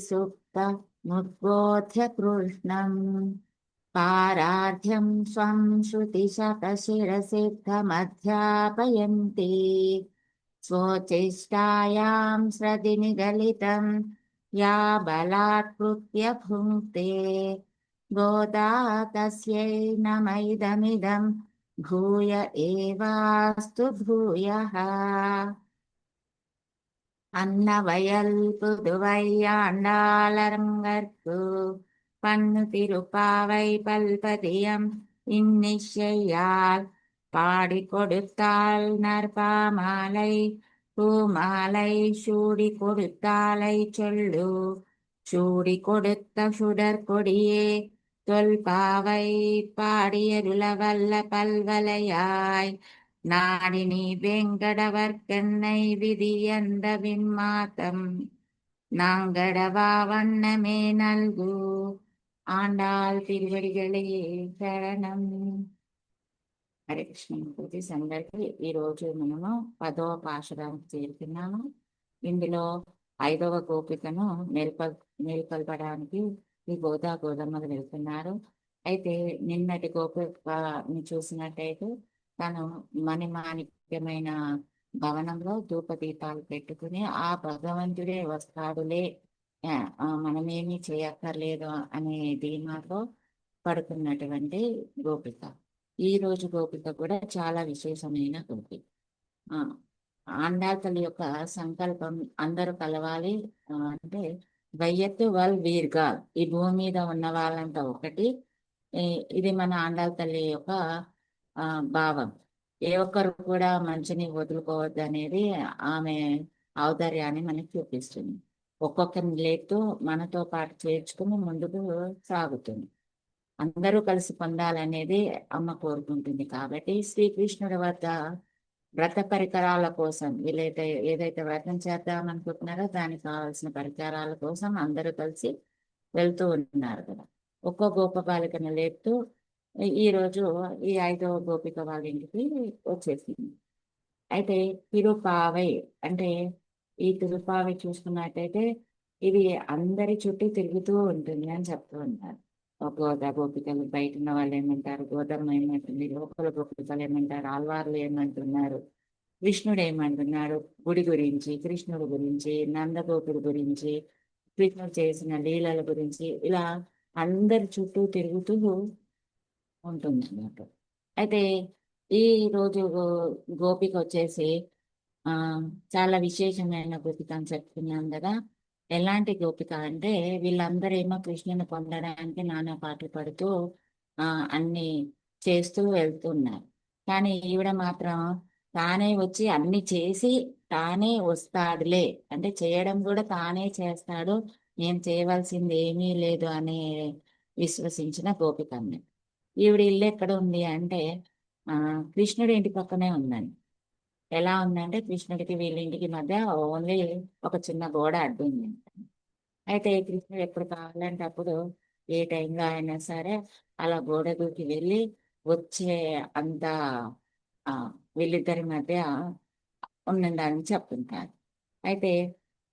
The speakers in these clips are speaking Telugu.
सुप्तमुद्बोध्य कृष्णम् पारार्थ्यं स्वं श्रुतिशतशिरसिद्धमध्यापयन्ति स्वचेष्टायां सृदि निगलितं या बलात्कृत्य भुङ्क्ते गोदा तस्यै नम इदमिदं भूय एवास्तु भूयः அன்னவயல் புதுவையாண்டாளரங்கற்கு பண்ணு திருப்பாவை பல்பதியம் இன்னிசையால் பாடி கொடுத்தாள் நற்பாமாலை பூமாலை சூடி கொடுத்தாலை சொல்லு சூடி கொடுத்த சுடர் கொடியே தொல்பாவை பாடியருளவல்ல பல்வலையாய் நாடினி வெங்கடவர்க்கென்னை விதியந்த விண்மாத்தம் நாங்கடவா வண்ணமே நல்கு ఆండాళ్ తిరువడిగళే శరణం. హరే కృష్ణ పూజ అందరికీ ఈరోజు మనము 10వ పాశురానికి చేరుకున్నాము. ఇందులో 5వ గోపికను మేల్కొల్పడానికి ఈ గోదమ్మలు వెళ్తున్నారు. అయితే నిన్నటి గోపికని చూసినట్టయితే తను మణిమాణిక్యమైన భవనంలో ధూపదీపాలు పెట్టుకుని ఆ భగవంతుడే వస్తాడులే, మనమేమీ చేయక్కర్లేదు అనే ధీమాతో పడుకున్నటువంటి గోపిక. ఈ రోజు గోపిక కూడా చాలా విశేషమైన గోపిక. ఆండాళ్ తల్లి యొక్క సంకల్పం అందరూ కలవాలి, అంటే వయ్యత్తు వల్ వీర్గా ఈ భూమి మీద ఉన్న వాళ్ళంతా ఒకటి. ఇది మన ఆండాళ్ తల్లి యొక్క భావం. ఏ ఒక్కరు కూడా మంచిని వదులుకోవద్దు అనేది ఆమె ఔదార్యాన్ని మనకి చూపిస్తుంది. ఒక్కొక్కరిని లేపుతూ మనతో పాటు చేర్చుకుని ముందుకు సాగుతుంది. అందరూ కలిసి పొందాలనేది అమ్మ కోరుకుంటుంది. కాబట్టి శ్రీకృష్ణుడి వద్ద వ్రత పరికరాల కోసం ఏదైతే వ్రతం చేద్దాం అనుకుంటున్నారో దానికి కావాల్సిన పరికరాల కోసం అందరూ కలిసి వెళ్తూ ఉన్నారు కదా. ఒక్కో గోప బాలికను లేపుతూ ఈరోజు ఈ 5వ గోపిక వాళ్ళ ఇంటికి వచ్చేసింది. అయితే తిరుపావై అంటే ఈ తిరుపావై చూసుకున్నట్టయితే ఇది అందరి చుట్టూ తిరుగుతూ ఉంటుంది అని చెప్తూ ఉంటారు. గోపికలు బయట ఉన్న వాళ్ళు ఏమంటారు, గోదమ్మ ఏమంటుంది, లోపల గోపికలు ఏమంటారు, ఆల్వార్లు ఏమంటున్నారు, కృష్ణుడు ఏమంటున్నాడు, గుడి గురించి, కృష్ణుడి గురించి, నందగోపుడి గురించి, కృష్ణుడు చేసిన లీలల గురించి, ఇలా అందరి చుట్టూ తిరుగుతూ ఉంటుంది అన్నమాట. అయితే ఈ రోజు గోపిక వచ్చేసి చాలా విశేషమైన గోపిక అని చెప్తున్నాం కదా. ఎలాంటి గోపిక అంటే వీళ్ళందరేమో కృష్ణుని పొందడానికి నానా పాటలు పడుతూ అన్ని చేస్తూ వెళ్తున్నారు. కానీ ఈవిడ మాత్రం తానే వచ్చి అన్ని చేసి తానే వస్తాడులే, అంటే చేయడం కూడా తానే చేస్తాడు, నేను చేయవలసింది ఏమీ లేదు అని విశ్వసించిన గోపిక అన్నది. ఈవిడ ఇల్లు ఎక్కడ ఉంది అంటే కృష్ణుడి ఇంటి పక్కనే ఉందండి. ఎలా ఉందంటే కృష్ణుడికి వీళ్ళ ఇంటికి మధ్య ఓన్లీ ఒక చిన్న గోడ అడ్డు ఉంది. అయితే కృష్ణుడు ఎప్పుడు కావాలంటే అప్పుడు ఏ టైంలో అయినా సరే అలా గోడ దూకి వెళ్ళి వచ్చే అంత వీళ్ళిద్దరి మధ్య ఉన్నదని చెప్తుంటారు. అయితే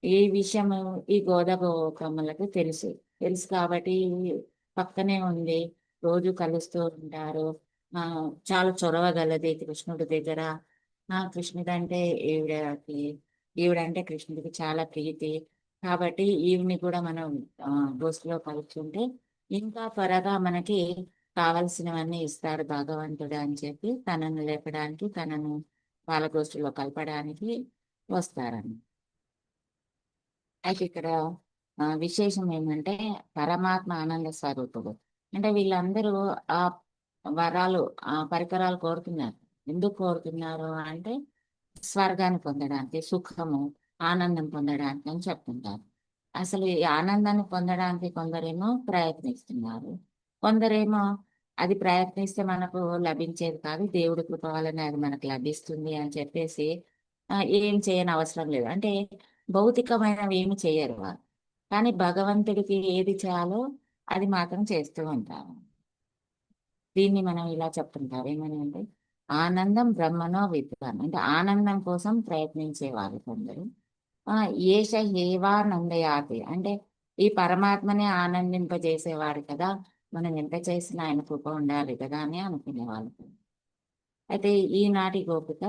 ఈ విషయం ఈ గోదగోకమ్మలకు తెలుసు కాబట్టి పక్కనే ఉంది, రోజు కలుస్తూ ఉంటారు. చాలా చొరవ గలది కృష్ణుడి దగ్గర. కృష్ణుడంటే ఈవిడంటే కృష్ణుడికి చాలా ప్రీతి. కాబట్టి ఈవిని కూడా మనం గోష్ఠిలో కలుస్తుంటే ఇంకా త్వరగా మనకి కావలసినవన్నీ ఇస్తాడు భగవంతుడు అని చెప్పి తనను లేపడానికి, తనను వాళ్ళ గోష్ఠిలో కలపడానికి వస్తారని. అయితే ఇక్కడ విశేషం ఏమంటే పరమాత్మ ఆనంద స్వరూపుడు. అంటే వీళ్ళందరూ ఆ వరాలు, ఆ పరికరాలు కోరుతున్నారు. ఎందుకు కోరుతున్నారు అంటే స్వర్గాన్ని పొందడానికి, సుఖము, ఆనందం పొందడానికి అని చెప్తుంటారు. అసలు ఈ ఆనందాన్ని పొందడానికి కొందరేమో ప్రయత్నిస్తున్నారు, కొందరేమో అది ప్రయత్నిస్తే మనకు లభించేది కాదు, దేవుడి కృప వలన అది మనకు లభిస్తుంది అని చెప్పేసి ఏం చేయని అవసరం లేదు, అంటే భౌతికమైనవి ఏమి చేయరు వారు. కానీ భగవంతుడికి ఏది చేయాలో అది మాత్రం చేస్తూ ఉంటారు. దీన్ని మనం ఇలా చెప్తుంటారు, ఏమని అంటే ఆనందం బ్రహ్మనో విద్వాన్, అంటే ఆనందం కోసం ప్రయత్నించే వాళ్ళు కొందరు. ఏష హేవానందయాతి అంటే ఈ పరమాత్మని ఆనందింపజేసేవాడు కదా, మనం ఎంత చేసినా ఆయన కృప ఉండాలి కదా అని అనుకునేవాళ్ళు. అయితే ఈనాటి గోపిక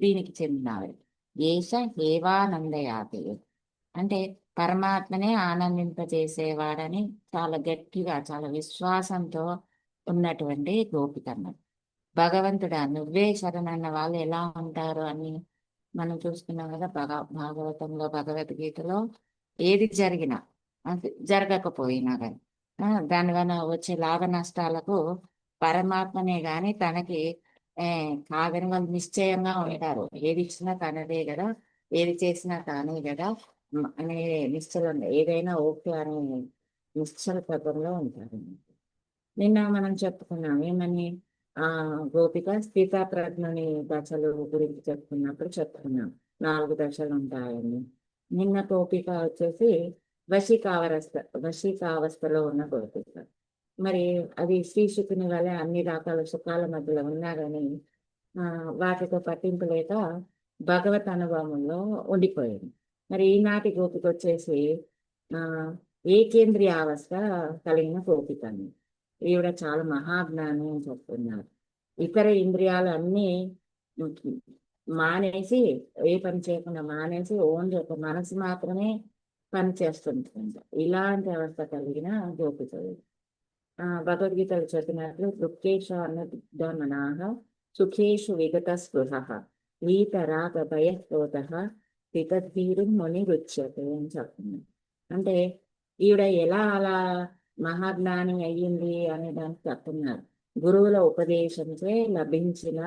దీనికి చెందినవి. ఏష హేవానందయాతి అంటే పరమాత్మనే ఆనందింపజేసేవాడని చాలా గట్టిగా, చాలా విశ్వాసంతో ఉన్నటువంటి గోపిక అన్నమాట. భగవంతుడా నువ్వే శరణన్న వాళ్ళు ఎలా ఉంటారు అని మనం చూస్తున్నాం కదా. భాగవతంలో, భగవద్గీతలో ఏది జరిగినా, అది జరగకపోయినా కానీ దానివల్ల వచ్చే లాభ నష్టాలకు పరమాత్మనే గాని తనకి ఏ, కాదని వాళ్ళు నిశ్చయంగా ఉంటారు. ఏది ఇచ్చినా తనదే కదా, ఏది చేసినా తానే కదా అనే నిశ్చలం, ఏదైనా ఓకే అనే నిశ్చల పదంలో ఉంటారు. నిన్న మనం చెప్పుకున్నాం ఏమని, ఆ గోపిక స్థితప్రజ్ఞుని దశలు గురించి చెప్పుకున్నాం 4 దశలు ఉంటాయని. నిన్న గోపిక వచ్చేసి వశీకావస్థ వశీకావస్థలో ఉన్న గోపిక. మరి అది శ్రీశుకుని వల్ల అన్ని రకాల సుఖాల మధ్యలో ఉన్నా కానీ ఆ వాటితో పట్టింపు లేక భగవత్ అనుభవంలో ఉండిపోయింది. మరి ఈనాటి గోపిక వచ్చేసి ఆ ఏకేంద్రియ అవస్థ కలిగిన గోపిక అని. ఈవిడ చాలా మహాజ్ఞాని అని చెప్తున్నారు. ఇతర ఇంద్రియాలు అన్నీ మానేసి, ఏ పని చేయకుండా మానేసి ఓన్లీ ఒక మనసు మాత్రమే పని చేస్తుంటుంది. ఇలాంటి అవస్థ కలిగిన గోపిక. భగవద్గీతలు చెప్పినట్లు దుఃఖేషు అనుద్యమనాః సుఖేషు విగత స్పృహః వీతరాగ భయక్రోధః స్థితధీరుం మునిరుచ్యతే అని చెప్తున్నాను. అంటే ఈవిడ ఎలా అలా మహాజ్ఞాని అయ్యింది అనే దానికి చెప్తున్నారు. గురువుల ఉపదేశంచే లభించిన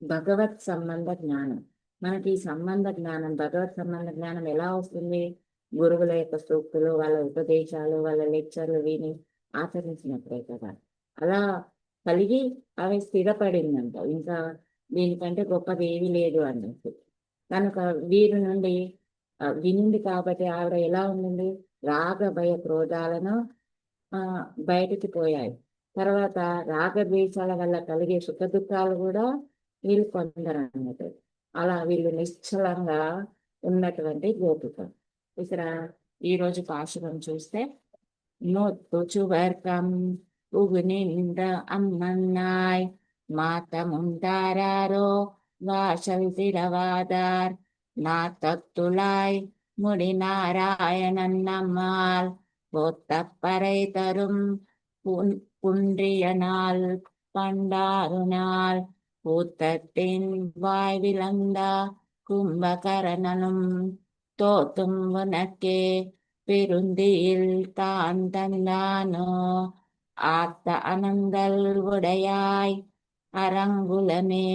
భగవత్ సంబంధ జ్ఞానం. మనకి ఈ సంబంధ జ్ఞానం, భగవత్ సంబంధ జ్ఞానం ఎలా వస్తుంది? గురువుల యొక్క సూక్తులు, వాళ్ళ ఉపదేశాలు, వాళ్ళ లెక్చర్లు విని ఆచరించినప్పుడే కదా. అలా కలిగి అవి స్థిరపడిందంట. ఇంకా దీనికంటే గొప్పది ఏమీ లేదు అన్నట్టు. కనుక వీరి నుండి వినింది కాబట్టి ఆవిడ ఎలా ఉండింది? రాగ భయ క్రోధాలను బయటికి పోయాయి. తర్వాత రాగద్వేషాల వల్ల కలిగే సుఖ దుఃఖాలు కూడా వీళ్ళు పొందరు అన్నట్టు. అలా వీళ్ళు నిశ్చలంగా ఉన్నటువంటి గోపిక. ఇక్కడ ఈరోజు పాశురం చూస్తే நோத்துச்சுவர்க்கம் புகுநின்ற அம்மன்னாய் மாத்தமுண்டாரோ வாசல் திரவாதார் நாத்தத்துளாய் முடிநாராயணன் நம்மால் போத்தப்பறை தரும் புன்றிய நாள் பண்டாருநாள் கூத்தத்தின் வாய் விளந்தா கும்பகரணனும் தோத்தும் உனக்கே பெருந்தியில் தான் தந்தானோ ஆத்த அனந்தல் உடையாய் அரங்குலமே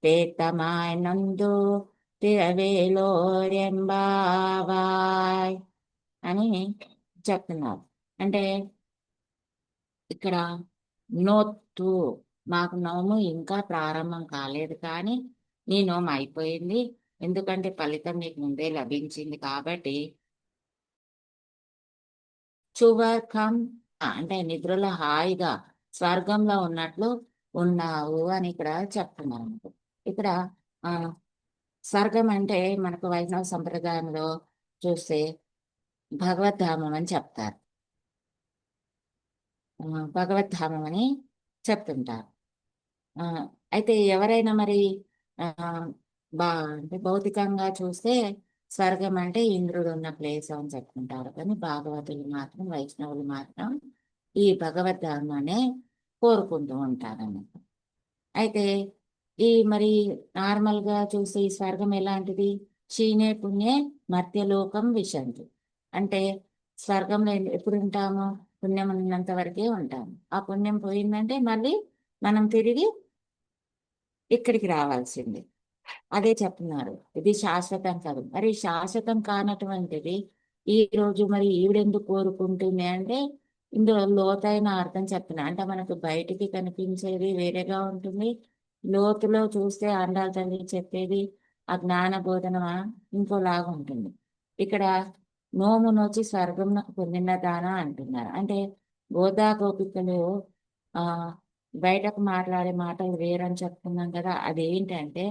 தேத்தமாய் నందు తిరవేలోరెంబావాయ్ అని చెప్తున్నారు. అంటే ఇక్కడ నోత్తు, మాకు నోము ఇంకా ప్రారంభం కాలేదు కానీ నీ నోము అయిపోయింది, ఎందుకంటే ఫలితం నీకు ముందే లభించింది కాబట్టి చువర్కం అంటే నిద్రలో హాయిగా స్వర్గంలో ఉన్నట్లు ఉన్నావు అని ఇక్కడ చెప్తున్నారు. ఇక్కడ స్వర్గం అంటే మనకు వైష్ణవ సంప్రదాయంలో చూస్తే భగవద్ధామం అని చెప్తారు. భగవద్ధామం అని చెప్తుంటారు. అయితే ఎవరైనా మరి అంటే భౌతికంగా చూస్తే స్వర్గం అంటే ఇంద్రుడు ఉన్న ప్లేస్ అని చెప్పుకుంటారు. కానీ భాగవతులు మాత్రం, వైష్ణవులు మాత్రం ఈ భగవద్ధామానే కోరుకుంటూ ఉంటారన్నమాట. అయితే ఈ మరి నార్మల్గా చూస్తే ఈ స్వర్గం ఎలాంటిది? క్షీణే పుణ్యే మర్త్యలోకం విశంతి. అంటే స్వర్గంలో ఎప్పుడు ఉంటాము? పుణ్యం ఉన్నంత వరకే ఉంటాము. ఆ పుణ్యం పోయిందంటే మళ్ళీ మనం తిరిగి ఇక్కడికి రావాల్సింది. అదే చెప్తున్నారు, ఇది శాశ్వతం కాదు. మరి శాశ్వతం కానటువంటిది ఈ రోజు మరి ఈవిడెందుకు కోరుకుంటుంది అంటే ఇందులో లోతైన అర్థం చెప్తున్నా. అంటే మనకు బయటికి కనిపించేది వేరేగా ఉంటుంది, లోతులో చూస్తే ఆండాల తల్లి చెప్పేది ఆ జ్ఞాన బోధన ఇంకోలాగా ఉంటుంది. ఇక్కడ నోము నోచి స్వర్గం పొందిన దాన అంటున్నారు. అంటే గోదా గోపికలు బయటకు మాట్లాడే మాటలు వేరని చెప్తున్నాం కదా. అదేంటంటే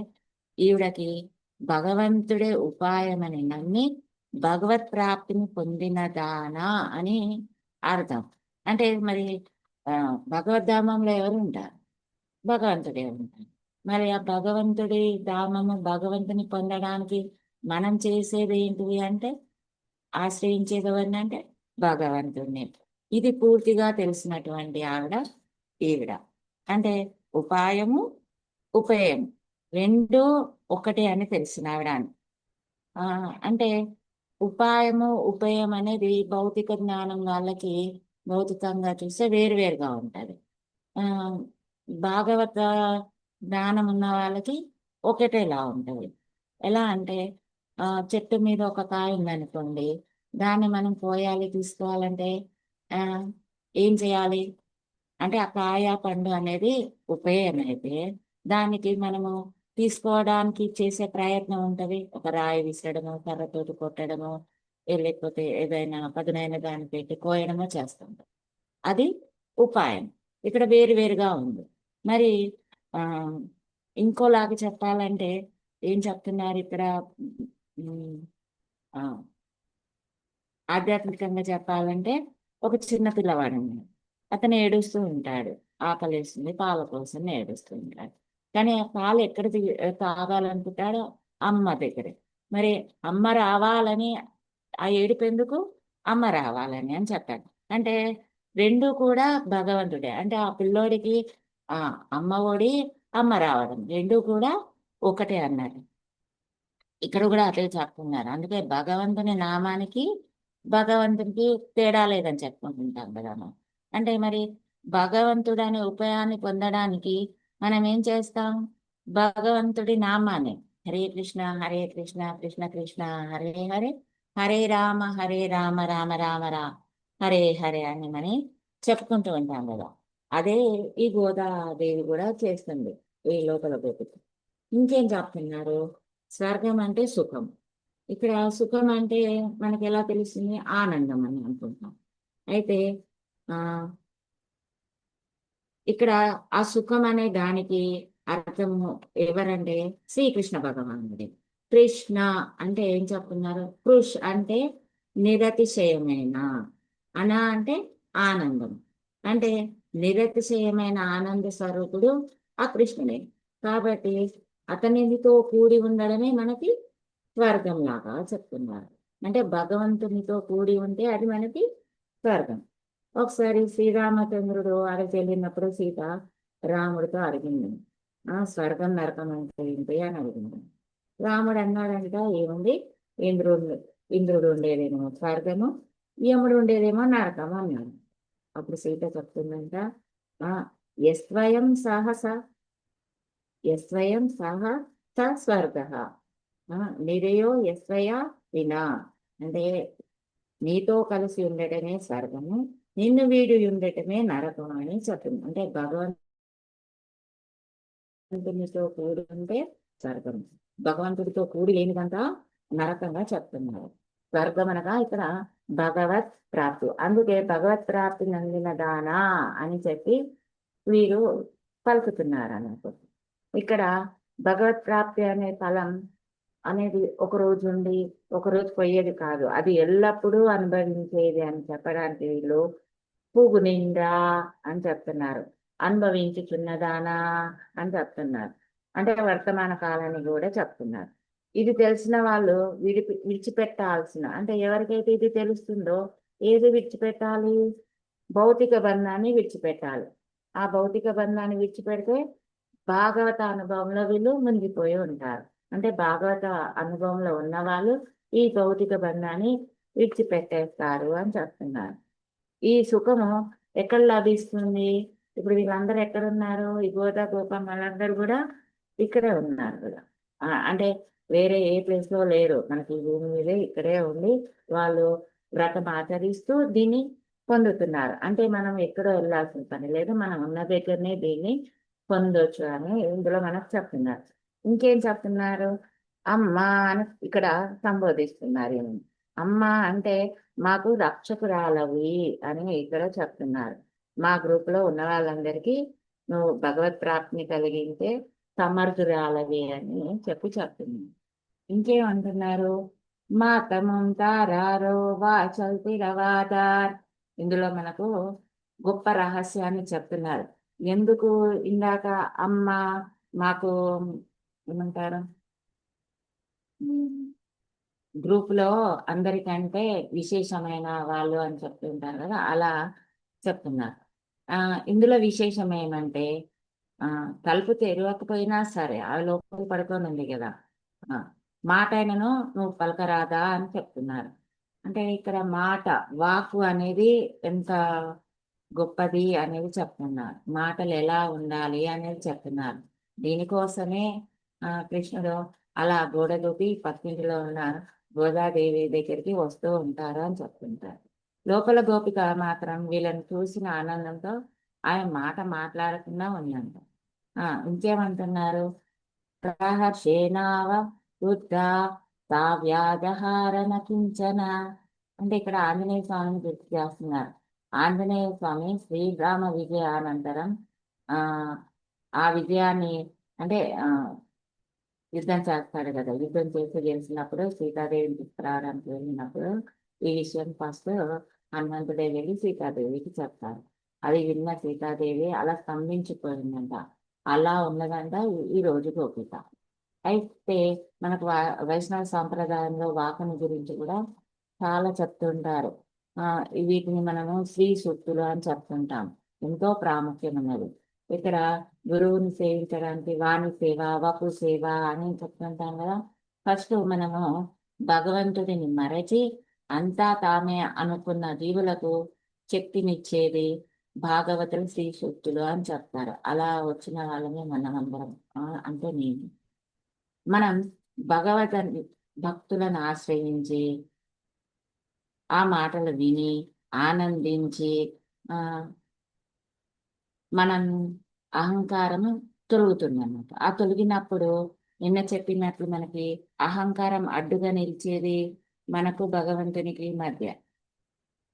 ఈవిడకి భగవంతుడే ఉపాయమని నమ్మి భగవత్ ప్రాప్తిని పొందిన దానా అని అర్థం. అంటే మరి భగవద్ధామంలో ఎవరు ఉంటారు? భగవంతుడే ఉంటాడు. మరి ఆ భగవంతుడి ధామము, భగవంతుని పొందడానికి మనం చేసేది ఏంటిది అంటే, ఆశ్రయించేది ఎవరిని అంటే భగవంతుడిని. ఇది పూర్తిగా తెలిసినటువంటి ఆవిడ ఈవిడ. అంటే ఉపాయము, ఉపయం రెండు ఒకటే అని తెలిసిన ఆవిడ అని. అంటే ఉపాయము, ఉపయం అనేది భౌతిక జ్ఞానం వాళ్ళకి భౌతికంగా చూస్తే వేరువేరుగా ఉంటుంది. ఆ భాగవత జ్ఞానం ఉన్న వాళ్ళకి ఒకటేలా ఉంటుంది. ఎలా అంటే చెట్టు మీద ఒక కాయ ఉందనుకోండి, దాన్ని మనం కోయాలి, తీసుకోవాలంటే ఆ ఏం చేయాలి అంటే ఆ కాయ పండు అనేది ఉపయోగమైతే దానికి మనము తీసుకోవడానికి చేసే ప్రయత్నం ఉంటుంది. ఒక రాయి విసరడము, కర్రతోటి కొట్టడము, లేకపోతే ఏదైనా పదునైన దాన్ని పెట్టి కోయడమో చేస్తుంటాం. అది ఉపాయం. ఇక్కడ వేరు వేరుగా ఉంది. మరి ఆ ఇంకోలాగా చెప్పాలంటే ఏం చెప్తున్నారు ఇక్కడ? ఉమ్, ఆ, ఆధ్యాత్మికంగా చెప్పాలంటే ఒక చిన్న పిల్లవాడు ఉన్నాడు. అతను ఏడుస్తూ ఉంటాడు. ఆకలేస్తుంది, పాల కోసం ఏడుస్తూ ఉంటాడు. కానీ ఆ పాలు ఎక్కడ తాగాలనుకుంటాడో అమ్మ దగ్గరే. మరి అమ్మ రావాలని, ఆ ఏడుపు ఎందుకు? అమ్మ రావాలని అని చెప్పాడు. అంటే రెండు కూడా భగవంతుడే. అంటే ఆ పిల్లోడికి ఆ అమ్మ ఒడి, అమ్మ రావడం రెండు కూడా ఒకటే అన్నారు. ఇక్కడ కూడా అదే చెప్తున్నారు. అందుకే భగవంతుని నామానికి భగవంతునికి తేడా లేదని చెప్పుకుంటుంటాం కదా మనం. అంటే మరి భగవంతుడు అనే ఉపాయాన్ని పొందడానికి మనం ఏం చేస్తాం? భగవంతుడి నామాన్ని హరే కృష్ణ కృష్ణ కృష్ణ హరే హరే, హరే రామ రామ రామ రా హరే హరే అని మనం చెప్పుకుంటూ ఉంటాం కదా. అదే ఈ గోదాదేవి కూడా చేస్తుంది ఈ లోపల గోపిక. ఇంకేం చెప్తున్నారు? స్వర్గం అంటే సుఖం. ఇక్కడ సుఖం అంటే మనకి ఎలా తెలుస్తుంది? ఆనందం అని అనుకుంటాం. అయితే ఆ ఇక్కడ ఆ సుఖం అనే దానికి అర్థము ఎవరంటే శ్రీకృష్ణ భగవానుడి. కృష్ణ అంటే ఏం చెప్తున్నారు? కృష్ అంటే నిరతిశయమైన, అన అంటే ఆనందం. అంటే నిరతిశయమైన ఆనంద స్వరూపుడు ఆ కృష్ణుడే. కాబట్టి అతనితో కూడి ఉండడమే మనకి స్వర్గం లాగా చెప్తున్నారు. అంటే భగవంతునితో కూడి ఉంటే అది మనకి స్వర్గం. ఒకసారి శ్రీరామచంద్రుడు అడవికి వెళ్ళినప్పుడు సీత రాముడితో అడిగింది, స్వర్గం నరకం అంటే ఏంటి అని అడిగింది. రాముడు అన్నాడంట, ఏముంది, ఇంద్రుడు ఇంద్రుడు ఉండేదేమో స్వర్గము, యముడు ఉండేదేమో నరకము అన్నాడు. అప్పుడు సీత చెప్తుందంట, ఆ ఎస్వయం సాహస ఎస్వయం సహ స స్వర్గ నిరయో ఎస్వయా వినా. అంటే నీతో కలిసి ఉండటమే స్వర్గము, నిన్ను వీడి ఉండటమే నరకం అని చెప్తుంది. అంటే భగవంతునితో కూడి ఉంటే స్వర్గం, భగవంతుడితో కూడి లేనిదంతా నరకంగా చెప్తున్నారు. స్వర్గం అనగా ఇక్కడ భగవత్ ప్రాప్తి. అందుకే భగవత్ ప్రాప్తి నందిన దానా అని చెప్పి వీరు పలుకుతున్నారు అన్నట్టు. ఇక్కడ భగవత్ ప్రాప్తి అనే ఫలం అనేది ఒక రోజు ఉండి ఒక రోజు పోయేది కాదు. అది ఎల్లప్పుడూ అనుభవించేది అని చెప్పడానికి వీళ్ళు పువ్వు నిండా అని చెప్తున్నారు. అనుభవించుచున్నదానా అని చెప్తున్నారు. అంటే వర్తమాన కాలాన్ని కూడా చెప్తున్నారు. ఇది తెలిసిన వాళ్ళు విడిచిపెట్టాల్సిన, అంటే ఎవరికైతే ఇది తెలుస్తుందో ఏది విడిచిపెట్టాలి? భౌతిక బంధాన్ని విడిచిపెట్టాలి. ఆ భౌతిక బంధాన్ని విడిచిపెడితే భాగవత అనుభవంలో వీళ్ళు మునిగిపోయి ఉంటారు. అంటే భాగవత అనుభవంలో ఉన్న వాళ్ళు ఈ భౌతిక బంధాన్ని విడిచిపెట్టేస్తారు అని చెప్తున్నారు. ఈ సుఖము ఎక్కడ లభిస్తుంది? ఇప్పుడు వీళ్ళందరూ ఎక్కడున్నారు? ఈ గోదా గోపం వాళ్ళందరూ కూడా ఇక్కడే ఉన్నారు కదా. అంటే వేరే ఏ ప్లేస్ లో లేరు. మనకి ఈ భూమి మీదే ఇక్కడే ఉండి వాళ్ళు వ్రతం ఆచరిస్తూ దీన్ని పొందుతున్నారు. అంటే మనం ఎక్కడో వెళ్ళాల్సిన పని లేదు, మనం ఉన్న దగ్గరనే దీన్ని పొందొచ్చు అని ఇందులో మనకు చెప్తున్నారు. ఇంకేం చెప్తున్నారు? అమ్మ అని ఇక్కడ సంబోధిస్తున్నారు. అమ్మ అంటే మాకు రక్షకురాలవి అని ఇక్కడ చెప్తున్నారు. మా గ్రూప్ లో ఉన్న వాళ్ళందరికీ నువ్వు భగవత్ ప్రాప్తిని కలిగితే సమర్థురాలవి అని చెప్తున్నారు. ఇంకేమంటున్నారు? మాతమం తారారో వాచల్తిరవాదార్. ఇందులో మనకు గొప్ప రహస్యాన్ని చెప్తున్నారు. ఎందుకు ఇందాక అమ్మ మాకు ఏమంటారు, గ్రూప్ లో అందరికంటే విశేషమైన వాళ్ళు అని చెప్తుంటారు కదా, అలా చెప్తున్నారు. ఇందులో విశేషం ఏమంటే తలుపు తెరవకపోయినా సరే ఆ లోపల పడుకొని ఉంది కదా, ఆ, మాట అయినను నువ్వు పలకరాదా అని చెప్తున్నారు. అంటే ఇక్కడ మాట, వాక్కు అనేది ఎంత గొప్పది అనేది చెప్తున్నారు. మాటలు ఎలా ఉండాలి అనేది చెప్తున్నారు. దీనికోసమే కృష్ణుడు అలా గోడ దూకి పక్కింటిలో ఉన్న గోదాదేవి దగ్గరికి వస్తూ ఉంటారు అని చెప్తుంటారు. లోపల గోపిక మాత్రం వీళ్ళని చూసిన ఆనందంతో ఆయన మాట మాట్లాడకుండా ఉందంట. ఇంకేమంటున్నారు, ప్రహర్షేనావ వృద్ధ తావ్యాదహారణ కించన. అంటే ఇక్కడ ఆంజనేయ స్వామిని గుర్తు చేస్తున్నారు. ఆంజనేయ స్వామి శ్రీరామ విజయానంతరం ఆ ఆ విజయాన్ని అంటే యుద్ధం చేస్తాడు కదా, యుద్ధం చేసి గెలిచినప్పుడు సీతాదేవిని తీసుకురావడానికి వెళ్ళినప్పుడు ఈ విషయం ఫస్ట్ హనుమంతుడే వెళ్ళి సీతాదేవికి చెప్తారు. అది విన్న సీతాదేవి అలా స్తంభించిపోయిందంట. అలా ఉన్నదంట ఈ రోజు గోపిక. అయితే మనకు వైష్ణవ సాంప్రదాయంలో వాకని గురించి కూడా చాలా చెప్తుంటారు. వీటిని మనము శ్రీ సూక్తులు అని చెప్తుంటాం. ఎంతో ప్రాముఖ్యమైనది. ఇక్కడ గురువుని సేవించడానికి వాణి సేవ, వపు సేవ అని చెప్తుంటాం కదా. ఫస్ట్ మనము భగవంతుడిని మరచి అంతా తామే అనుకున్న జీవులకు శక్తినిచ్చేది భాగవతులు శ్రీ సూక్తులు అని చెప్తారు. అలా వచ్చిన వాళ్ళమే మనం అందరం. అంటే నేను మనం భగవత భక్తులను ఆశ్రయించి ఆ మాటలు విని ఆనందించి ఆ మనం అహంకారం తొలుగుతుందన్నమాట. ఆ తొలగినప్పుడు నిన్న చెప్పినట్లు మనకి అహంకారం అడ్డుగా నిలిచేది మనకు భగవంతునికి మధ్య.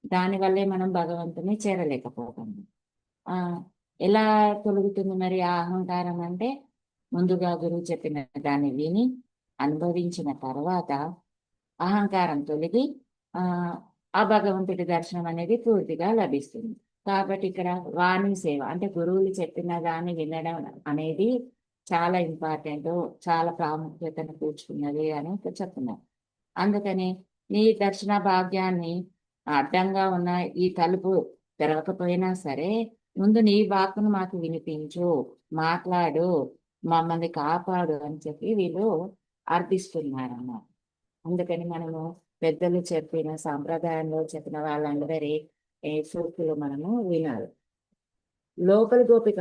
దానివల్లే మనం భగవంతుని చేరలేకపోతాము. ఆ ఎలా తొలుగుతుంది మరి ఆ అహంకారం అంటే, ముందుగా గురువు చెప్పిన దాన్ని విని అనుభవించిన తర్వాత అహంకారం తొలగి ఆ ఆ భగవంతుడి దర్శనం అనేది పూర్తిగా లభిస్తుంది. కాబట్టి ఇక్కడ వాణి సేవ అంటే గురువులు చెప్పిన దాన్ని వినడం అనేది చాలా ఇంపార్టెంట్, చాలా ప్రాముఖ్యతను కూర్చున్నది అని చెప్తున్నారు. అందుకని నీ దర్శన భాగ్యాన్ని అడ్డంగా ఉన్న ఈ తలుపు తెరవకపోయినా సరే ముందు నీ వాక్కును మాకు వినిపించు, మాట్లాడు, మమ్మల్ని కాపాడు అని చెప్పి వీళ్ళు అర్థిస్తున్నారన్నమాట. అందుకని మనము పెద్దలు చెప్పిన సాంప్రదాయంలో చెప్పిన వాళ్ళందరి సూక్తులు మనము వినాలి. లోపలి గోపిక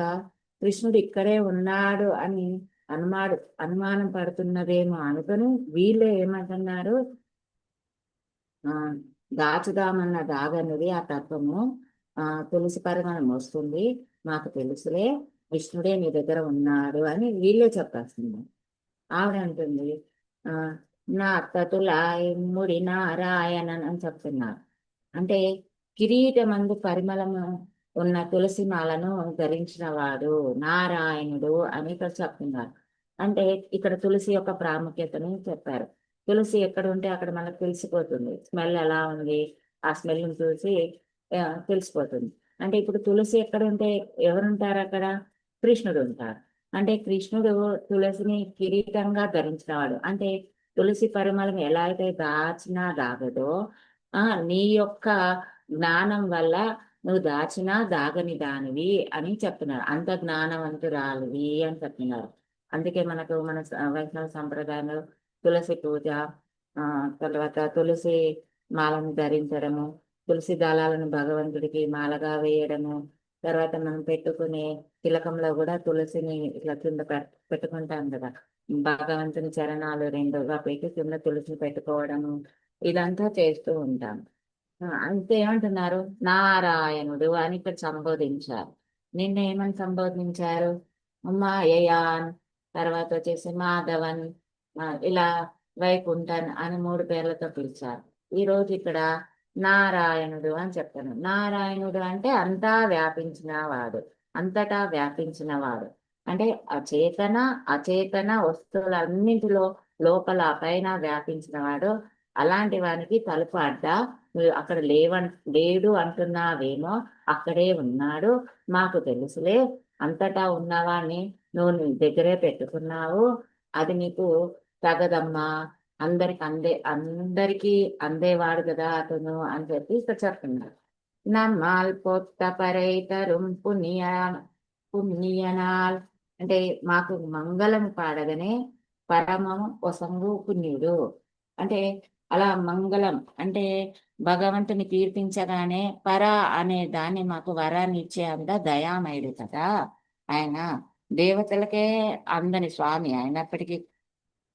కృష్ణుడు ఇక్కడే ఉన్నాడు అని అనుమానం పడుతున్నదేమో అనుకుని వీళ్ళే ఏమంటున్నారు, దాచుదామన్న దాగన్నది ఆ తత్వము తులసి పరిమాణం వస్తుంది, మాకు తెలుసులే కృష్ణుడే నీ దగ్గర ఉన్నాడు అని వీళ్ళే చెప్పేస్తుంది. ఆవిడ అంటుంది నా తతులాయముడి నారాయణ అని చెప్తున్నారు. అంటే కిరీటమందు పరిమళము ఉన్న తులసి మాలను ధరించిన వాడు నారాయణుడు అని ఇక్కడ చెప్తున్నారు. అంటే ఇక్కడ తులసి యొక్క ప్రాముఖ్యతను చెప్పారు. తులసి ఎక్కడ ఉంటే అక్కడ మనకు తెలిసిపోతుంది, స్మెల్ ఎలా ఉంది ఆ స్మెల్ చూసి తెలిసిపోతుంది. అంటే ఇప్పుడు తులసి ఎక్కడ ఉంటే ఎవరుంటారు అక్కడ, కృష్ణుడు ఉంటారు. అంటే కృష్ణుడు తులసిని కిరీటంగా ధరించినవాడు. అంటే తులసి పరిమళం ఎలా అయితే దాచినా దాగదో నీ యొక్క జ్ఞానం వల్ల నువ్వు దాచినా దాగని దానివి అని చెప్తున్నారు. అంత జ్ఞానవంతురాలివి అని చెప్తున్నారు. అందుకే మనకు మన వైష్ణవ సంప్రదాయంలో తులసి పూజ, తర్వాత తులసి మాలను ధరించడము, తులసి దళాలను భగవంతుడికి మాలగా వేయడము, తర్వాత మనం పెట్టుకునే తిలకంలో కూడా తులసిని ఇట్లా కింద పెట్టుకుంటాం కదా, భగవంతుని చరణాలు రెండుగా పెట్టి కింద తులసిని పెట్టుకోవడము, ఇదంతా చేస్తూ ఉంటాం. అంతే ఏమంటున్నారు, నారాయణుడు అని ఇక్కడ సంబోధించారు. నిన్న ఏమని సంబోధించారు, మాయయాన్, తర్వాత వచ్చేసి మాధవన్, ఇలా వైకుంఠన్ అని 3 పేర్లతో పిలిచారు. ఈ రోజు ఇక్కడ నారాయణుడు అని చెప్తాను. నారాయణుడు అంటే అంతా వ్యాపించిన వాడు, అంతటా వ్యాపించిన వాడు. అంటే అచేతన అచేతన వస్తువులన్నింటిలో లోపల పైన వ్యాపించిన వాడు అలాంటి వానికి తలుపు అడ్డా, నువ్వు అక్కడ లేడు అంటున్నావేమో, అక్కడే ఉన్నాడు, మాకు తెలుసులే, అంతటా ఉన్నవాణ్ణి నువ్వు నీ దగ్గరే పెట్టుకున్నావు, అది నీకు తగదమ్మా, అందరికీ అందేవాడు కదా అతను అని చెప్పి ఇక్కడ చెప్తున్నారు. నమ్మాల్ పొత్త పరైతరుం పుణ్యనాల్, అంటే మాకు మంగళం పాడగనే పరమం వసంగు పుణ్యుడు. అంటే అలా మంగళం అంటే భగవంతుని కీర్తించగానే పర అనే దాన్ని మాకు వరాన్ని ఇచ్చే అంత దయామయుడు కదా ఆయన. దేవతలకే అందని స్వామి అయినప్పటికీ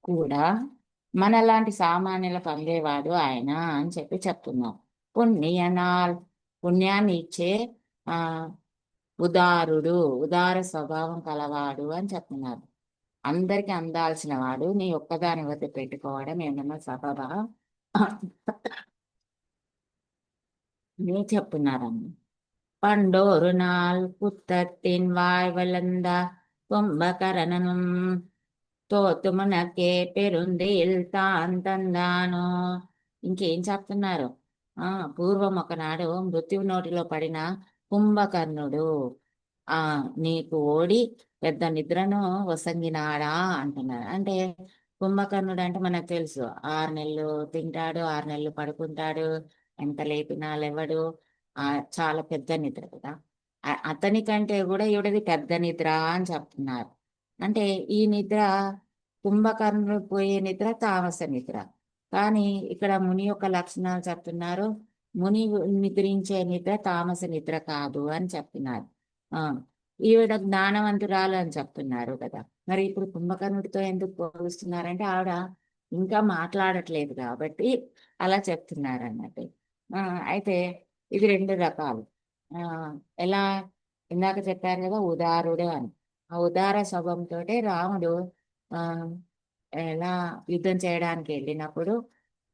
కూడా మనలాంటి సామాన్యులకు అందేవాడు ఆయన అని చెప్పి చెప్తున్నాం. పుణ్యనాల్, పుణ్యాన్ని ఇచ్చే ఆ ఉదారుడు, ఉదార స్వభావం కలవాడు అని చెప్తున్నారు. అందరికి అందాల్సిన వాడు నీ ఒక్కదాని వద్ద పెట్టుకోవడం ఏమన్నా సబబా నీ చెప్తున్నారమ్మ. പണ്ടോരു നാൾ പുത്തത്തിൻ വായ്വലന്ത కుంభకరణం తోతుమునకే పెరుందిల్ తాంతందాను. ఇంకేం చెప్తున్నారు? ఆ పూర్వం ఒకనాడు మృత్యువు నోటిలో పడిన కుంభకర్ణుడు ఆ నీకు ఓడి పెద్ద నిద్రను వసంగినాడా అంటున్నారు. అంటే కుంభకర్ణుడు అంటే మనకు తెలుసు, 6 నెలలు తింటాడు, 6 నెలలు పడుకుంటాడు, ఎంత లేపినా లేవడు, ఆ చాలా పెద్ద నిద్ర కదా. అతని కంటే కూడా ఈవిడది పెద్ద నిద్ర అని చెప్తున్నారు. అంటే ఈ నిద్ర, కుంభకర్ణుడు పోయే నిద్ర తామస నిద్ర. కానీ ఇక్కడ ముని యొక్క లక్షణాలు చెప్తున్నారు. ముని నిద్రించే నిద్ర తామస నిద్ర కాదు అని చెప్తున్నారు. ఆ ఈవిడ జ్ఞానవంతురాలు అని చెప్తున్నారు కదా. మరి ఇప్పుడు కుంభకర్ణుడితో ఎందుకు పోలుస్తున్నారంటే ఆవిడ ఇంకా మాట్లాడట్లేదు కాబట్టి అలా చెప్తున్నారు అన్నట్టు. అయితే ఇది 2 రకాలు. ఆ ఎలా ఇందాక చెప్పారు కదా ఉదారుడు అని. ఆ ఉదార స్వభావంతో రాముడు ఆ ఎలా యుద్ధం చేయడానికి వెళ్ళినప్పుడు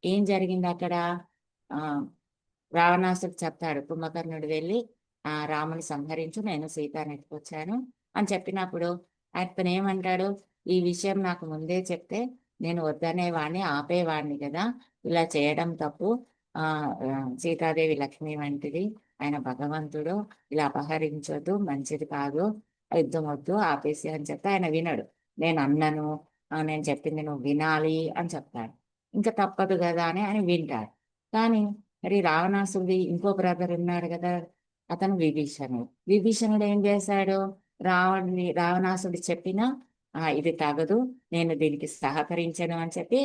ఏం జరిగింది అక్కడ? ఆ రావణాసుడు చెప్తాడు, కుంభకర్ణుడు వెళ్ళి రాముని సంహరించు, నేను సీతని ఎత్తుకొచ్చాను అని చెప్పినప్పుడు అతను ఏమంటాడు, ఈ విషయం నాకు ముందే చెప్తే నేను వద్దనేవాడిని, ఆపేవాడిని కదా, ఇలా చేయడం తప్పు, ఆ ఆ, సీతాదేవి లక్ష్మి వంటిది, ఆయన భగవంతుడు, ఇలా అపహరించొద్దు, మంచిది కాదు, యుద్ధం వద్దు, ఆపేసి అని చెప్తే ఆయన వినడు. నేను అన్నను, నేను చెప్పింది నువ్వు వినాలి అని చెప్తాడు. ఇంకా తప్పదు కదా అని ఆయన వింటాడు. కానీ మరి రావణాసుడి ఇంకో బ్రదర్ ఉన్నాడు కదా, అతను విభీషణుడు. విభీషణుడు ఏం చేశాడు? రావణాసుడు చెప్పినా ఇది తగదు, నేను దీనికి సహకరించను అని చెప్పి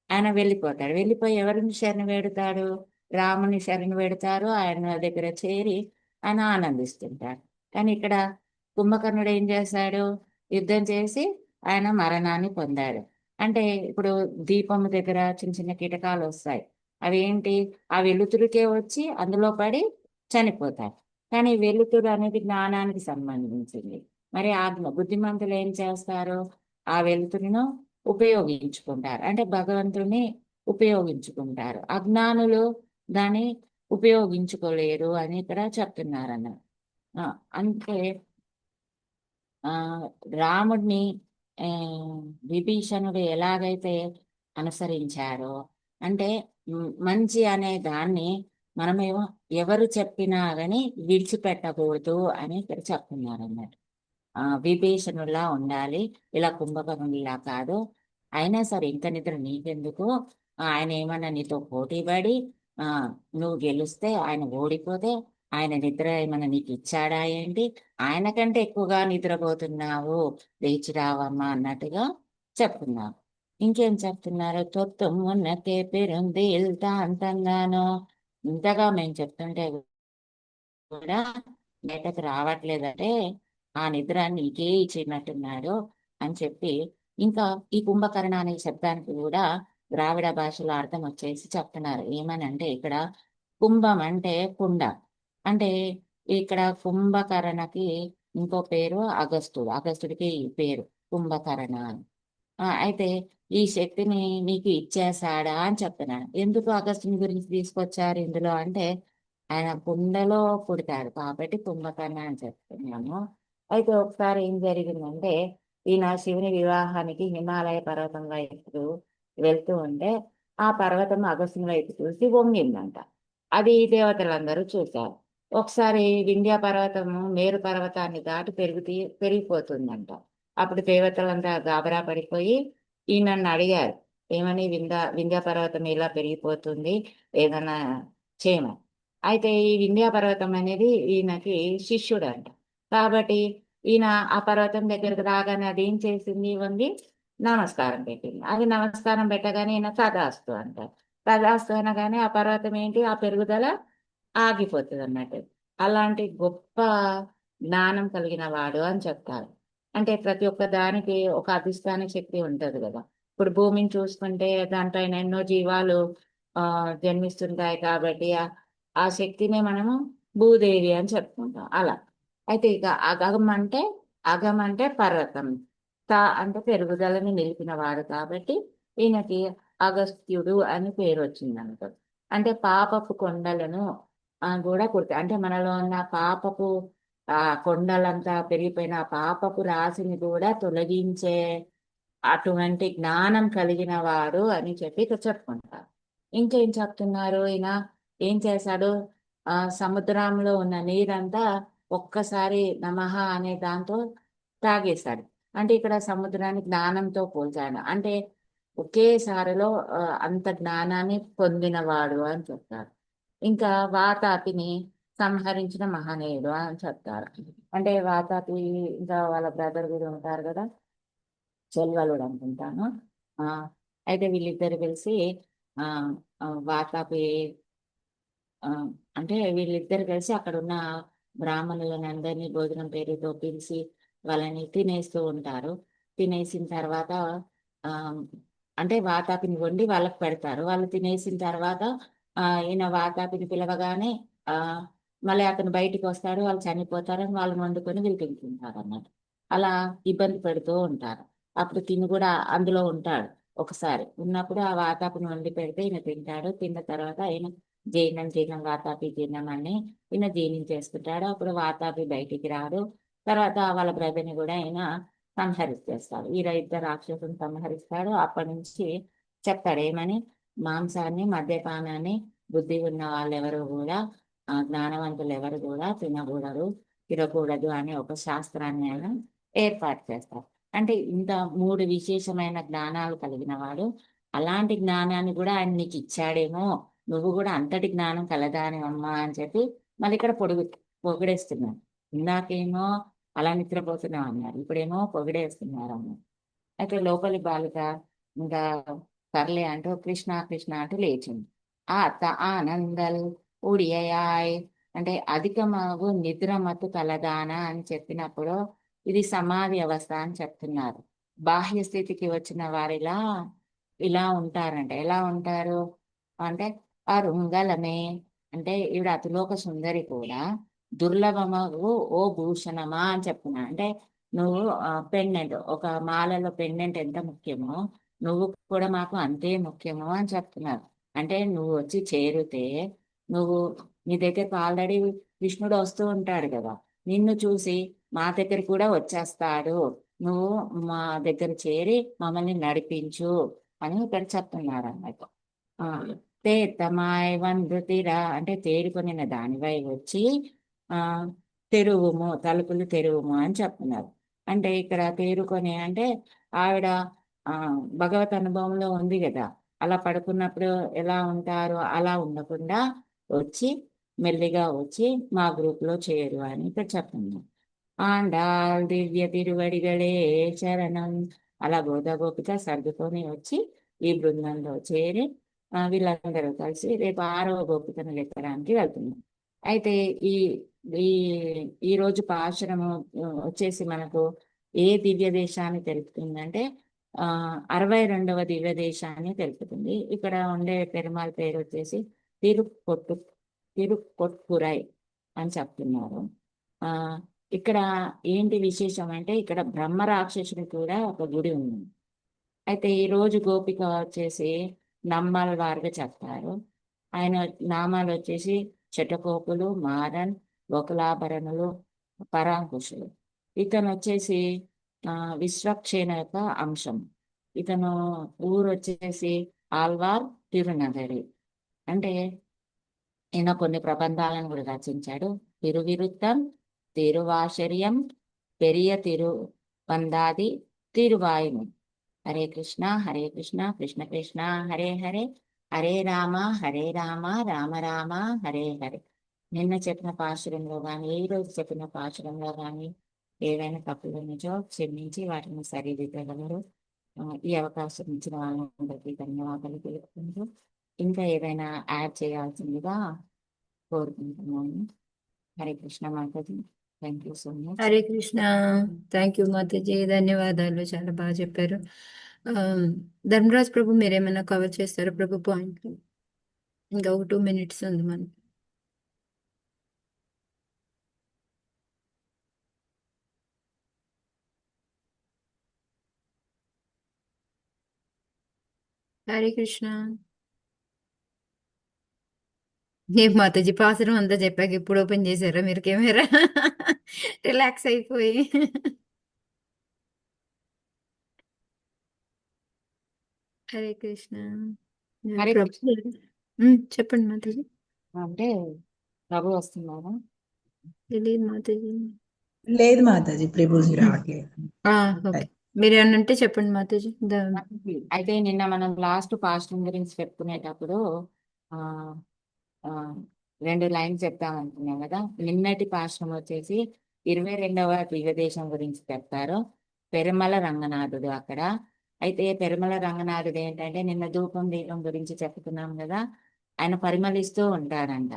ఆయన వెళ్ళిపోతాడు. వెళ్ళిపోయి ఎవరిని శరణు వేడుతాడు? రాముని శరణు వేడుతారు. ఆయన దగ్గర చేరి ఆయన ఆనందిస్తుంటాడు. కానీ ఇక్కడ కుంభకర్ణుడు ఏం చేశాడు? యుద్ధం చేసి ఆయన మరణాన్ని పొందాడు. అంటే ఇప్పుడు దీపం దగ్గర చిన్న చిన్న కీటకాలు వస్తాయి. అవి ఏంటి? ఆ వెలుతురుకే వచ్చి అందులో పడి చనిపోతాయి. కానీ వెలుతురు అనేది జ్ఞానానికి సంబంధించింది. మరి ఆ బుద్ధిమంతులు ఏం చేస్తారు? ఆ వెలుతురును ఉపయోగించుకుంటారు, అంటే భగవంతుని ఉపయోగించుకుంటారు. అజ్ఞానులు దాన్ని ఉపయోగించుకోలేరు అని ఇక్కడ చెప్తున్నారు అన్న. అంటే ఆ రాముడిని ఆ, విభీషణుడు ఎలాగైతే అనుసరించారో, అంటే మంచి అనే దాన్ని మనమేమో ఎవరు చెప్పినా కానీ విడిచిపెట్టకూడదు అని ఇక్కడ చెప్తున్నారు అన్నట్టు. విభీషణులా ఉండాలి, ఇలా కుంభకర్ణుడిలా కాదు. అయినా సరే ఇంత నిద్ర నీకెందుకు? ఆయన ఏమన్నా నీతో పోటీ పడి ఆ నువ్వు గెలిస్తే ఆయన ఓడిపోతే ఆయన నిద్ర ఏమన్నా నీకు ఇచ్చాడా ఏంటి? ఆయన కంటే ఎక్కువగా నిద్రపోతున్నావు, లేచి రావమ్మా అన్నట్టుగా చెప్తున్నారు. ఇంకేం చెప్తున్నారు? తొత్తు మున్నకే పెరుంది వెళ్తా అంతంగాను. ఇంతగా మేము చెప్తుంటే కూడా బయటకు రావట్లేదంటే ఆ నిద్ర నీకే ఇచ్చినట్టున్నాడు అని చెప్పి, ఇంకా ఈ కుంభకర్ణ అనే శబ్దానికి కూడా ద్రావిడ భాషలో అర్థం వచ్చేసి చెప్తున్నారు. ఏమనంటే ఇక్కడ కుంభం అంటే కుండ. అంటే ఇక్కడ కుంభకర్ణకి ఇంకో పేరు అగస్తుడు, అగస్తుడికి ఈ పేరు కుంభకర్ణ అని. అయితే ఈ శక్తిని నీకు ఇచ్చేసాడా అని చెప్తున్నాడు. ఎందుకు అగస్తుని గురించి తీసుకొచ్చారు ఇందులో అంటే ఆయన కుండలో పుడతాడు కాబట్టి కుంభకర్ణ అని చెప్తున్నాము. అయితే ఒకసారి ఏం జరిగిందంటే ఈయన శివుని వివాహానికి హిమాలయ పర్వతం వైపు వెళ్తూ ఉంటే ఆ పర్వతం అగస్త్యుని వైపు చూసి వంగిందంట. అది దేవతలందరూ చూశారు. ఒకసారి వింధ్య పర్వతము మేరు పర్వతాన్ని దాటి పెరిగిపోతుందంట. అప్పుడు దేవతలంతా గాబరా పడిపోయి ఈయనన్ను అడిగారు, ఏమని వింధ్య పర్వతం ఇలా పెరిగిపోతుంది, ఏదన్నా చేయమని. అయితే ఈ వింధ్య పర్వతం అనేది ఈయనకి శిష్యుడంట. కాబట్టి ఈయన ఆ పర్వతం దగ్గరకు రాగానే అది ఏం చేసింది, వంగి నమస్కారం పెట్టింది. అది నమస్కారం పెట్టగానే ఈయన తదాస్తు అంటారు. తదాస్తు అనగానే ఆ పర్వతం ఏంటి, ఆ పెరుగుదల ఆగిపోతుంది అన్నట్టు. అలాంటి గొప్ప జ్ఞానం కలిగిన వాడు అని చెప్తారు. అంటే ప్రతి ఒక్క దానికి ఒక అధిష్టాన శక్తి ఉంటది కదా. ఇప్పుడు భూమిని చూసుకుంటే దానిపైన ఎన్నో జీవాలు జన్మిస్తుంటాయి కాబట్టి ఆ శక్తిని మనము భూదేవి అని చెప్పుకుంటాం అలా. అయితే ఇక అగం అంటే పర్వతం, అంటే పెరుగుదలని నిలిపిన వాడు కాబట్టి ఈయనకి అగస్త్యుడు అని పేరు వచ్చింది అనుకో. అంటే పాపపు కొండలను కూడా కుడతాయి. అంటే మనలో ఉన్న పాపపు కొండలంతా పెరిగిపోయిన ఆ పాపపు రాశిని కూడా తొలగించే అటువంటి జ్ఞానం కలిగిన వాడు అని చెప్పి ఇక్కడ చెప్పుకుంటారు. ఇంకేం చెప్తున్నారు, ఈయన ఏం చేశాడు, సముద్రంలో ఉన్న నీరంతా ఒక్కసారి నమః అనే దాంతో తాగేశాడు. అంటే ఇక్కడ సముద్రాన్ని జ్ఞానంతో పోల్చాడు. అంటే ఒకేసారిలో అంత జ్ఞానాన్ని పొందినవాడు అని చెప్తారు. ఇంకా వాతాపిని సంహరించిన మహనీయుడు అని చెప్తారు. అంటే వాతాపి ఇంకా వాళ్ళ బ్రదర్ కూడా ఉంటారు కదా, చెల్వలుడు అనుకుంటాను. ఆ అయితే వీళ్ళిద్దరు కలిసి ఆ వాతాపి ఆ అంటే వీళ్ళిద్దరు కలిసి అక్కడ ఉన్న బ్రాహ్మణులను అందరినీ భోజనం పేరుతో పిలిచి వాళ్ళని తినేస్తూ ఉంటారు. తినేసిన తర్వాత ఆ అంటే వాతాపిని వండి వాళ్ళకి పెడతారు. వాళ్ళు తినేసిన తర్వాత ఈయన వాతాపిని పిలవగానే ఆ మళ్ళీ అతను బయటికి వస్తాడు, వాళ్ళు చనిపోతారని వాళ్ళు వండుకొని వీళ్ళు తింటుంటారు అన్నమాట. అలా ఇబ్బంది పెడుతూ ఉంటారు. అప్పుడు తిని కూడా అందులో ఉంటాడు. ఒకసారి ఉన్నప్పుడు ఆ వాతాపిని వండి పెడితే ఈయన తింటాడు. తిన్న తర్వాత ఆయన జీర్ణం వాతాపి జీర్ణం అని ఈయన జీర్ణించేసుకుంటాడు. అప్పుడు వాతాపి బయటికి రాడు. తర్వాత వాళ్ళ బ్రదర్ని కూడా ఆయన సంహరిస్తేస్తాడు. ఇద్దరు రాక్షసుని సంహరిస్తాడు. అప్పటి నుంచి చెప్తాడు ఏమని, మాంసాన్ని మద్యపానాన్ని బుద్ధి ఉన్న వాళ్ళెవరు కూడా జ్ఞానవంతులు ఎవరు కూడా తినకూడదు అనే ఒక శాస్త్రాన్ని ఆయన ఏర్పాటు చేస్తారు. అంటే ఇంత మూడు విశేషమైన జ్ఞానాలు కలిగిన వాడు. అలాంటి జ్ఞానాన్ని కూడా ఆయన నీకు ఇచ్చాడేమో, నువ్వు కూడా అంతటి జ్ఞానం కలదానివమ్మా అని చెప్పి మళ్ళీ ఇక్కడ పొగిడేస్తున్నాడు. ఇందాకేమో అలా నిద్రపోతున్నాం అన్నారు, ఇప్పుడేమో పొగిడేస్తున్నారు అన్నారు. అయితే లోపలి బాలిక ఇంకా సర్లే అంటూ కృష్ణ కృష్ణ అంటూ లేచింది. ఆనందల్ ఉడియాయ్ అంటే అధికమగు నిద్రమత్తు కలదాన అని చెప్పినప్పుడు ఇది సమాధి అవస్థ అని చెప్తున్నారు. బాహ్య స్థితికి వచ్చిన వారిలా ఇలా ఉంటారంట. ఎలా ఉంటారు అంటే అరుంగలమే, అంటే ఈవిడ అతిలోక సుందరి కూడా దుర్లభమగు ఓ భూషణమా అని చెప్తున్నా. అంటే నువ్వు పెండెంట్, ఒక మాలలో పెండెంట్ ఎంత ముఖ్యమో నువ్వు కూడా మాకు అంతే ముఖ్యము అని చెప్తున్నారు. అంటే నువ్వు వచ్చి చేరితే నువ్వు నీ దగ్గరకు ఆల్రెడీ కృష్ణుడు వస్తూ ఉంటాడు కదా, నిన్ను చూసి మా దగ్గర కూడా వచ్చేస్తాడు, నువ్వు మా దగ్గర చేరి మమ్మల్ని నడిపించు అని ఇక్కడ చెప్తున్నారు అన్నట్టు. ఆ తేతమాయ్ వందుతిరా అంటే తేరుకొనిన దానివై వచ్చి ఆ తెరువుము, తలుపులు తెరువుము అని చెప్తున్నారు. అంటే ఇక్కడ తేరుకొని అంటే ఆవిడ ఆ భగవత్ అనుభవంలో ఉంది కదా, అలా పడుకున్నప్పుడు ఎలా ఉంటారో అలా ఉండకుండా వచ్చి మెల్లిగా వచ్చి మా గ్రూప్ లో చేరు అని ఇక్కడ చెప్తున్నాం. ఆండాల్ దివ్య తిరువడిగలే శరణం, అలా గోదాగోపిక సర్దుకొని వచ్చి ఈ బృందంలో చేరి వీళ్ళందరూ కలిసి రేపు 6వ గోపికను ఎక్కడానికి వెళ్తున్నాం. అయితే ఈ ఈ ఈ రోజు పాశురము వచ్చేసి మనకు ఏ దివ్య దేశాన్ని తెలుపుతుందంటే 62వ దివ్య దేశాన్ని తెలుపుతుంది. ఇక్కడ ఉండే పెరుమాళ్ పేరు వచ్చేసి తిరుపొట్టు తిరుపొట్టురై అని చెప్తున్నారు. ఆ ఇక్కడ ఏంటి విశేషం అంటే ఇక్కడ బ్రహ్మ రాక్షసుని కూడా ఒక గుడి ఉంది. అయితే ఈ రోజు గోపిక వచ్చేసి నమ్మాల వారిగా చెప్తారు. ఆయన నామాలు వచ్చేసి చెటకోపులు, మారన్, గోకులాభరణులు, పరాంకుశులు. ఇతను వచ్చేసి విశ్వక్షేణ యొక్క అంశం. ఇతను ఊరు వచ్చేసి ఆల్వార్ తిరునగరి. అంటే ఈయన కొన్ని ప్రబంధాలను కూడా రచించాడు. తిరువిరుత్తం, తిరువాశర్యం, పెరియ తిరువందాది, తిరువాయుము. హరే కృష్ణ హరే కృష్ణ కృష్ణ కృష్ణ హరే హరే, హరే రామ హరే రామ రామ రామ హరే హరే. నిన్న చెప్పిన పాశురంలో కానీ, ఈ రోజు చెప్పిన పాశురంలో కానీ ఏవైనా తప్పులు ఉన్నాయో క్షమించి వాటిని సరిదిద్దగలరు. ఈ అవకాశం ఇచ్చిన వాళ్ళందరికీ ధన్యవాదాలు తెలుపుకుంటూ ఇంకా ఏదైనా యాడ్ చేయాల్సిందిగా కోరుకుంటున్నాను. Hare Krishna Mataji, thank you so much. Hare Krishna. Thank you Mataji, ధన్యవాదాలు, చాలా బాగా చెప్పారు. ఆ, ధర్మరాజ్ ప్రభు మీరేమైనా కవర్ చేస్తారా ప్రభు పాయింట్? ఇంకా ఒక 2 minutes ఉంది మనకి. హరే కృష్ణ. ఏం మాతాజీ పాసరం అంతా చెప్పాక ఇప్పుడు ఓపెన్ చేశారా మీరు కెమెరా? రిలాక్స్ అయిపోయి. హరే కృష్ణ. హరే ప్రభు కృష్ణ. చెప్పండి మాతాజీ. అంటే ప్రభు వస్తున్నారా? తెలియదు మాతాజీ. లేదు మాతాజీ, ప్రభుజీ రావట్లేదు. ఓకే, మీరు ఏమన్నంటే చెప్పండి మాతాజీ. అయితే నిన్న మనం లాస్ట్ పాస్టింగ్ గురించి చెప్పుకునేటప్పుడు ఆ ఆ, 2 లైన్స్ చెప్తామనుకున్నాం కదా. నిన్నటి పాఠం వచ్చేసి 22వ దివ్యదేశం గురించి చెప్తారు. పెరుమల రంగనాథుడు అక్కడ. అయితే పెరుమల రంగనాథుడు ఏంటంటే నిన్న ధూపం దీపం గురించి చెప్పుకున్నాం కదా. ఆయన పరిమళిస్తూ ఉంటాడంట.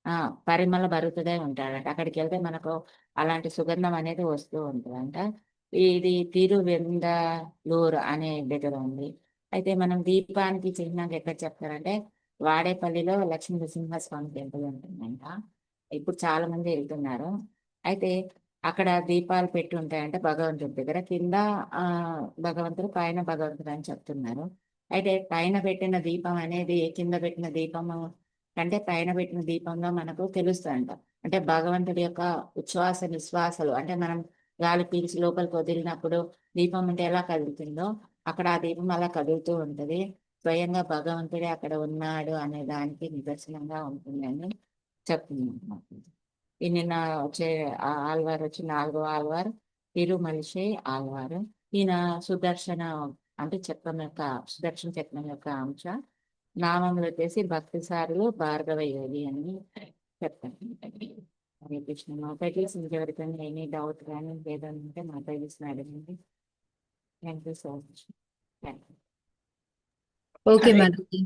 ఆ పరిమళ భరితుడై ఉంటాడంట. అక్కడికి వెళ్తే మనకు అలాంటి సుగంధం అనేది వస్తూ ఉంటుందంట. ఇది తిరువెందలూరు అనే దగ్గర ఉంది. అయితే మనం దీపానికి చిహ్నంగా ఎక్కడ చెప్తారంటే వాడేపల్లిలో లక్ష్మీ నరసింహస్వామి టెంపుల్ ఉంటుందంట. ఇప్పుడు చాలా మంది వెళ్తున్నారు. అయితే అక్కడ దీపాలు పెట్టి ఉంటాయంట భగవంతుడి దగ్గర. కింద ఆ భగవంతుడు, పైన భగవంతుడు అని చెప్తున్నారు. అయితే పైన పెట్టిన దీపం అనేది కింద పెట్టిన దీపము కంటే పైన పెట్టిన దీపంలో మనకు తెలుస్తుందంట. అంటే భగవంతుడి యొక్క ఉచ్ఛ్వాస నిశ్వాసలు, అంటే మనం గాలి పీల్చి లోపలికి వదిలినప్పుడు దీపం అంటే ఎలా కదులుతుందో అక్కడ ఆ దీపం అలా కదులుతూ ఉంటది. స్వయంగా భగవంతుడే అక్కడ ఉన్నాడు అనే దానికి నిదర్శనంగా ఉంటుందని చెప్తున్నాను. ఈ నిన్న వచ్చే ఆల్వార్ వచ్చి 4వ ఆల్వార్ తిరుమలిషే ఆల్వారు. ఈయన సుదర్శన అంటే చక్రం యొక్క సుదర్శన చక్రం యొక్క అంశ. నామములు వచ్చేసి భక్తి సారులు భార్గవ యోగి అని చెప్తాను. హరే కృష్ణ మాతాజీ. ఇంకెవరికైనా ఎనీ డౌట్ కానీ ఏదైనా ఉంటే మాతాజీ అడగండి. Thank you so much. Thank you. Okay Hare Mataji.